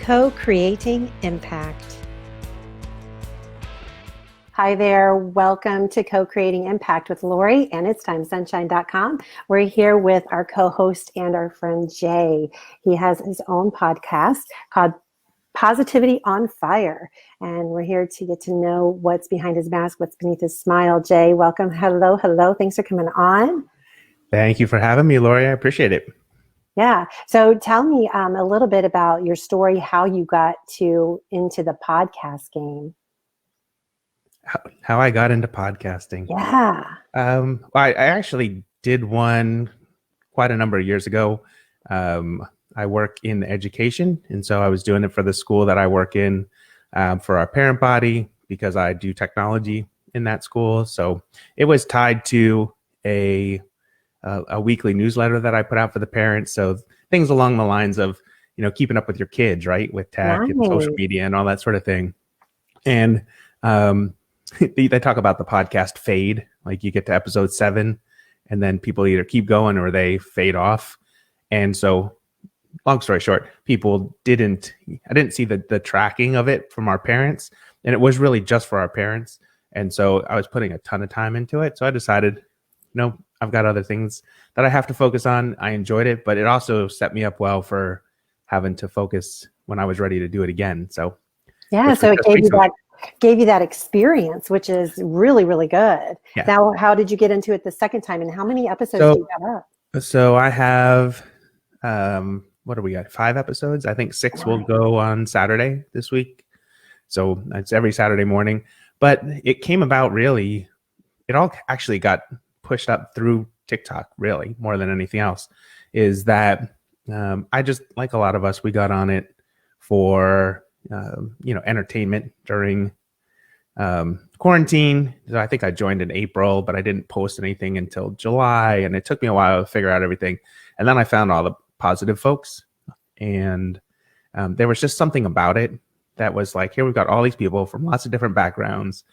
Co-creating impact. Hi there. Welcome to Co-creating Impact with Lori and itstimesunshine.com. We're here with our co-host and our friend Jay. He has his own podcast called Positivity on Fire. And we're here to get to know what's behind his mask, what's beneath his smile. Jay, welcome. Hello. Thanks for coming on. Thank you for having me, Lori. I appreciate it. Yeah. So tell me a little bit about your story, how you got into the podcast game. How I got into podcasting. Yeah. I actually did one quite a number of years ago. I work in education, and so I was doing it for the school that I work in, for our parent body, because I do technology in that school. So it was tied to a weekly newsletter that I put out for the parents. So things along the lines of, keeping up with your kids, right? With tech and social media and all that sort of thing. And they talk about the podcast fade, like you get to episode 7 and then people either keep going or they fade off. And so long story short, I didn't see the tracking of it from our parents, and it was really just for our parents. And so I was putting a ton of time into it. So I decided, I've got other things that I have to focus on. I enjoyed it, but it also set me up well for having to focus when I was ready to do it again. So yeah, so it gave you that experience, which is really, really good. Yeah. Now, how did you get into it the second time, and how many episodes do you have up? So I have, what do we got? 5 episodes. I think 6 will go on Saturday this week. So it's every Saturday morning. But it came about really, it all actually got pushed up through TikTok, really, more than anything else, is that I just, like a lot of us, we got on it for, entertainment during quarantine. So I think I joined in April, but I didn't post anything until July, and it took me a while to figure out everything. And then I found all the positive folks, and there was just something about it that was like, here we've got all these people from lots of different backgrounds,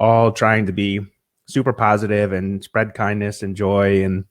all trying to be super positive and spread kindness and joy, and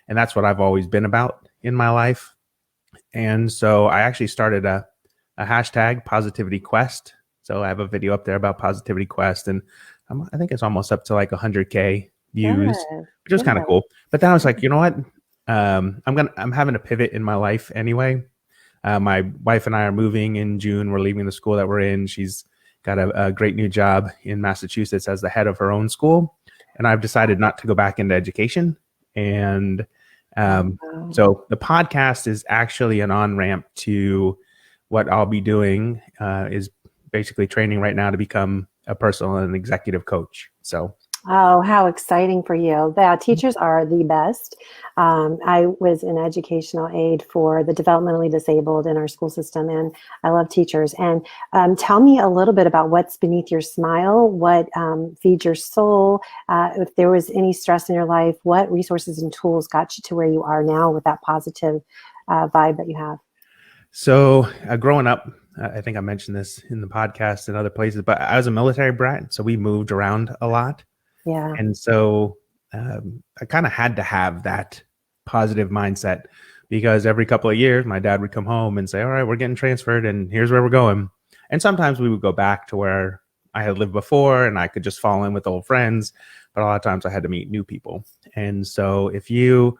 that's what I've always been about in my life. And so I actually started a hashtag Positivity Quest. So I have a video up there about Positivity Quest, and I think it's almost up to like 100K views, which was kind of cool. But then I was like, you know what? I'm having a pivot in my life anyway. My wife and I are moving in June. We're leaving the school that we're in. She's got a great new job in Massachusetts as the head of her own school. And I've decided not to go back into education. And so the podcast is actually an on-ramp to what I'll be doing, is basically training right now to become a personal and executive coach. So. Oh, how exciting for you. Yeah, teachers are the best. I was an educational aide for the developmentally disabled in our school system, and I love teachers. And tell me a little bit about what's beneath your smile, what feeds your soul. If there was any stress in your life, what resources and tools got you to where you are now with that positive vibe that you have? So growing up, I think I mentioned this in the podcast and other places, but I was a military brat. So we moved around a lot. Yeah. And so I kind of had to have that positive mindset, because every couple of years, my dad would come home and say, all right, we're getting transferred and here's where we're going. And sometimes we would go back to where I had lived before and I could just fall in with old friends. But a lot of times I had to meet new people. And so if you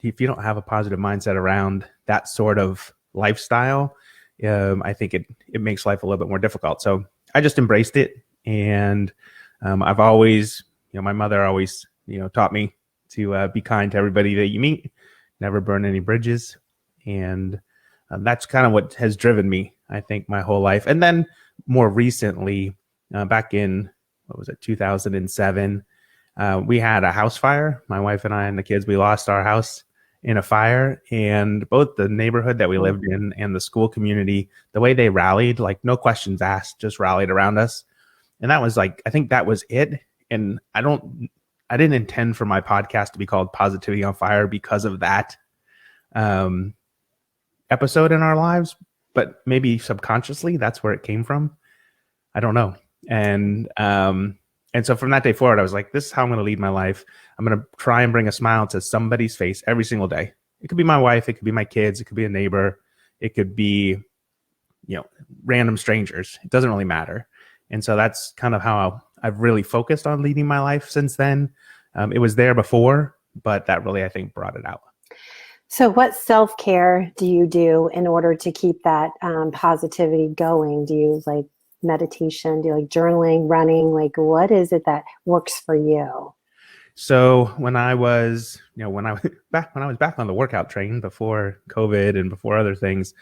don't have a positive mindset around that sort of lifestyle, I think it makes life a little bit more difficult. So I just embraced it. And I've always, my mother always, taught me to be kind to everybody that you meet, never burn any bridges. And that's kind of what has driven me, I think, my whole life. And then more recently, back in, 2007, we had a house fire. My wife and I and the kids, we lost our house in a fire, and both the neighborhood that we lived in and the school community, the way they rallied, like no questions asked, just rallied around us. And that was like, I think that was it. And I didn't intend for my podcast to be called Positivity on Fire because of that episode in our lives, but maybe subconsciously that's where it came from. I don't know. And so from that day forward, I was like, this is how I'm going to lead my life. I'm going to try and bring a smile to somebody's face every single day. It could be my wife. It could be my kids. It could be a neighbor. It could be, random strangers. It doesn't really matter. And so that's kind of how I've really focused on leading my life since then. It was there before, but that really, I think, brought it out. So what self-care do you do in order to keep that positivity going? Do you like meditation? Do you like journaling, running? Like, what is it that works for you? So when I was, when I was back on the workout train before COVID and before other things,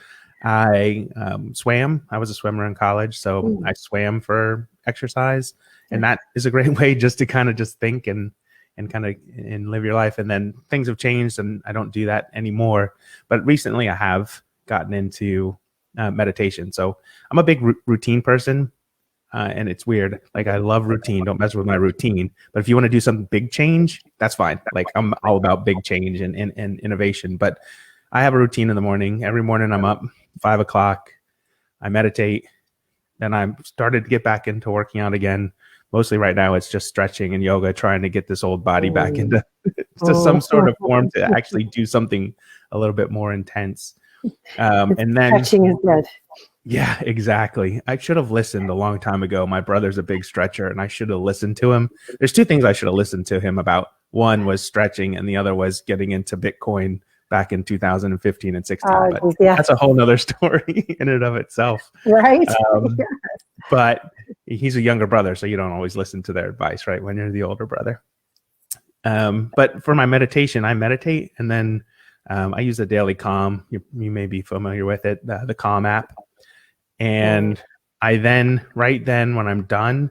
I swam. I was a swimmer in college, so I swam for exercise, and that is a great way just to kind of just think and live your life. And then things have changed, and I don't do that anymore. But recently, I have gotten into meditation. So I'm a big routine person. And it's weird. Like, I love routine. Don't mess with my routine. But if you want to do some big change, that's fine. Like, I'm all about big change and innovation. But I have a routine in the morning. Every morning I'm up 5 o'clock. I meditate. Then I started to get back into working out again. Mostly right now, it's just stretching and yoga, trying to get this old body back into some sort of form to actually do something a little bit more intense. And then stretching is good. Yeah, exactly. I should have listened a long time ago. My brother's a big stretcher, and I should have listened to him. There's two things I should have listened to him about. One was stretching, and the other was getting into Bitcoin back in 2015 and 16. But that's a whole nother story in and of itself. Right. But he's a younger brother, so you don't always listen to their advice, right, when you're the older brother. But for my meditation, I meditate, and then I use the Daily Calm. You may be familiar with it, the Calm app. And I then, right then when I'm done,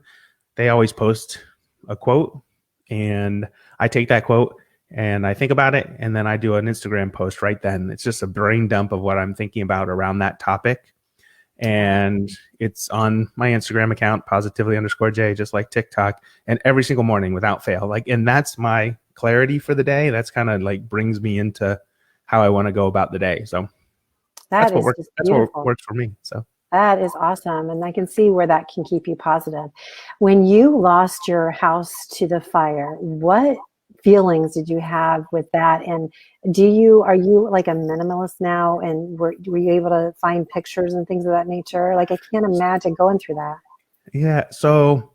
they always post a quote, and I take that quote and I think about it, and then I do an Instagram post right then. It's just a brain dump of what I'm thinking about around that topic. And it's on my Instagram account, positively_J, just like TikTok, and every single morning without fail. Like, and that's my clarity for the day. That's kind of like brings me into how I want to go about the day. So that's what works for me. So that is awesome. And I can see where that can keep you positive. When you lost your house to the fire, what feelings did you have with that? And are you like a minimalist now? And were you able to find pictures and things of that nature? Like, I can't imagine going through that. Yeah. So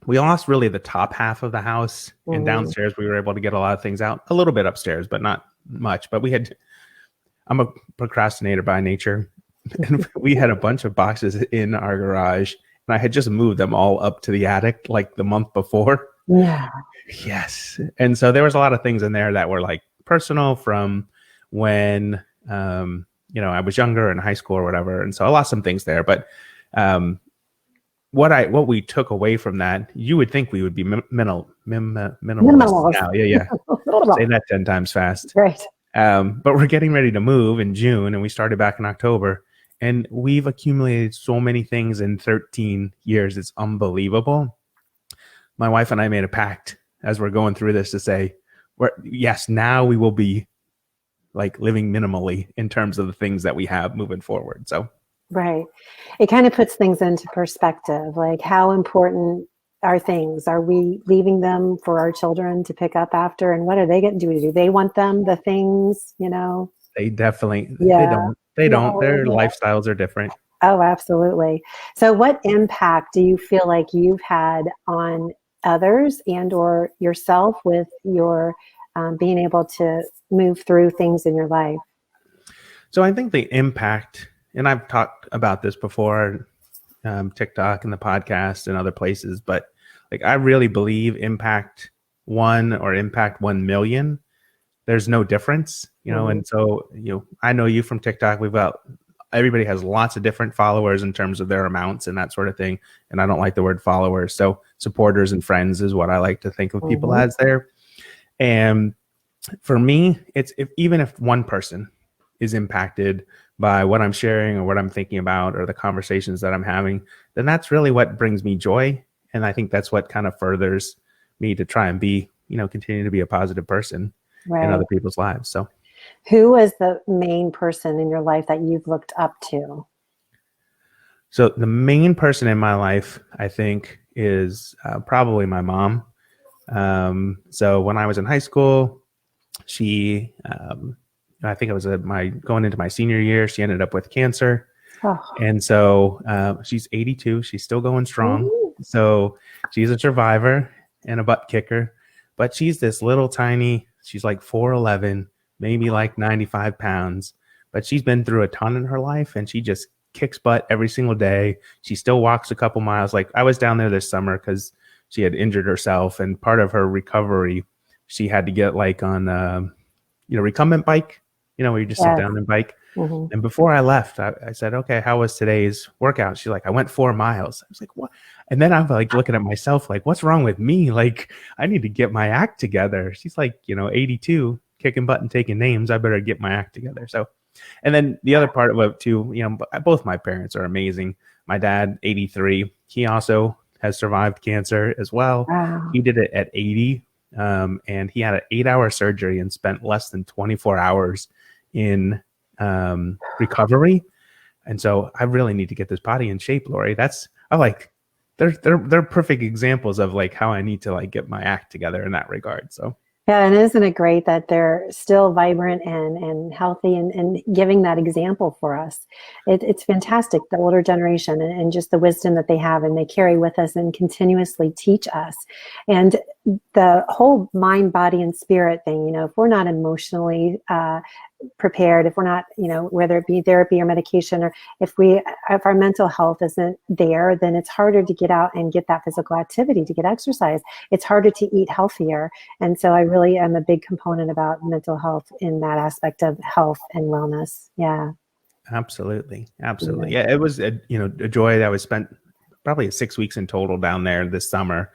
we lost really the top half of the house, and downstairs we were able to get a lot of things out, a little bit upstairs, but not much. But I'm a procrastinator by nature. And we had a bunch of boxes in our garage, and I had just moved them all up to the attic like the month before. Yeah. Yes. And so there was a lot of things in there that were like personal from when, I was younger in high school or whatever. And so I lost some things there. But what we took away from that, you would think we would be minimalist now. Yeah. Say that 10 times fast. Right. But we're getting ready to move in June, and we started back in October, and we've accumulated so many things in 13 years. It's unbelievable. My wife and I made a pact as we're going through this to say, yes, now we will be like living minimally in terms of the things that we have moving forward. So, right. It kind of puts things into perspective. Like, how important are things? Are we leaving them for our children to pick up after? And what are they going to do? Do they want the things, They definitely, they don't. Their lifestyles are different. Oh, absolutely. So what impact do you feel like you've had on others and or yourself with your being able to move through things in your life? So I think the impact, and I've talked about this before, TikTok and the podcast and other places, but like, I really believe impact 1 or impact 1 million, there's no difference, and so, I know you from TikTok. Everybody has lots of different followers in terms of their amounts and that sort of thing. And I don't like the word followers. So supporters and friends is what I like to think of people as there. And for me, it's even if one person is impacted by what I'm sharing or what I'm thinking about or the conversations that I'm having, then that's really what brings me joy. And I think that's what kind of furthers me to try and be, continue to be a positive person in other people's lives. So who was the main person in your life that you've looked up to? So the main person in my life, I think, is probably my mom. So when I was in high school, she, I think it was going into my senior year, she ended up with cancer. Oh. And so she's 82. She's still going strong. Ooh. So she's a survivor and a butt kicker. But she's this little tiny, she's like 4'11", maybe like 95 pounds. But she's been through a ton in her life, and she just kicks butt every single day. She still walks a couple miles. Like, I was down there this summer because she had injured herself, and part of her recovery, she had to get like on, recumbent bike, where you just sit down and bike. Mm-hmm. And before I left, I said, okay, how was today's workout? She's like, I went 4 miles. I was like, what? And then I'm like looking at myself like, what's wrong with me? Like, I need to get my act together. She's like, 82, kicking butt and taking names. I better get my act together. So, and then the other part of it too, both my parents are amazing. My dad, 83, he also has survived cancer as well. Wow. He did it at 80. And he had an 8-hour surgery and spent less than 24 hours in recovery. And so I really need to get this body in shape, Lori. They're perfect examples of like how I need to like get my act together in that regard. So yeah, and isn't it great that they're still vibrant and healthy and giving that example for us? It's fantastic, the older generation, and just the wisdom that they have and they carry with us and continuously teach us. And the whole mind, body, and spirit thing, if we're not emotionally prepared, if we're not, whether it be therapy or medication, or if our mental health isn't there, then it's harder to get out and get that physical activity, to get exercise. It's harder to eat healthier. And so I really am a big component about mental health in that aspect of health and wellness. Yeah. Absolutely. Yeah, it was a joy that was spent probably 6 weeks in total down there this summer.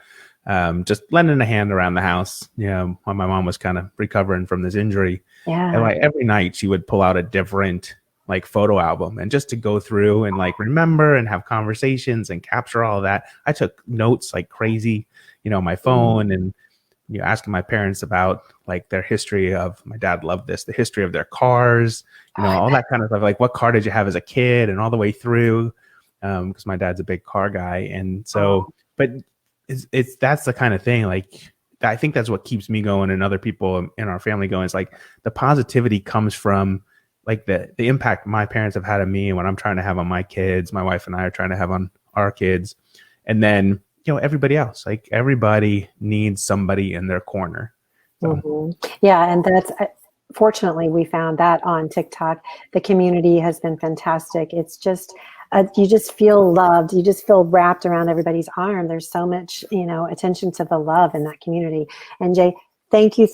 Just lending a hand around the house, while my mom was kind of recovering from this injury. Yeah. And like every night she would pull out a different like photo album, and just to go through and like remember and have conversations and capture all of that. I took notes like crazy, my phone, and asking my parents about like their history of, my dad loved this, the history of their cars, all that kind of stuff. Like, what car did you have as a kid, and all the way through, because my dad's a big car guy. And so, but that's the kind of thing, like, I think that's what keeps me going and other people in our family going. It's like the positivity comes from like the impact my parents have had on me, and what I'm trying to have on my kids, my wife and I are trying to have on our kids. And then, everybody else, like everybody needs somebody in their corner. So. Mm-hmm. Yeah. And that's, fortunately, we found that on TikTok. The community has been fantastic. It's just, you just feel loved. You just feel wrapped around everybody's arm. There's so much, attention to the love in that community. And Jay, thank you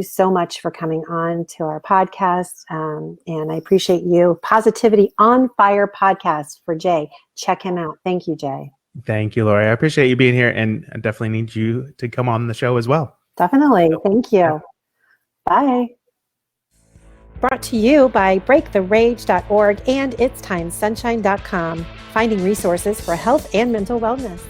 so much for coming on to our podcast. And I appreciate you. Positivity on Fire podcast for Jay. Check him out. Thank you, Jay. Thank you, Lori. I appreciate you being here, and I definitely need you to come on the show as well. Definitely. Thank you. Yeah. Bye. Brought to you by breaktherage.org and itstimesunshine.com, finding resources for health and mental wellness.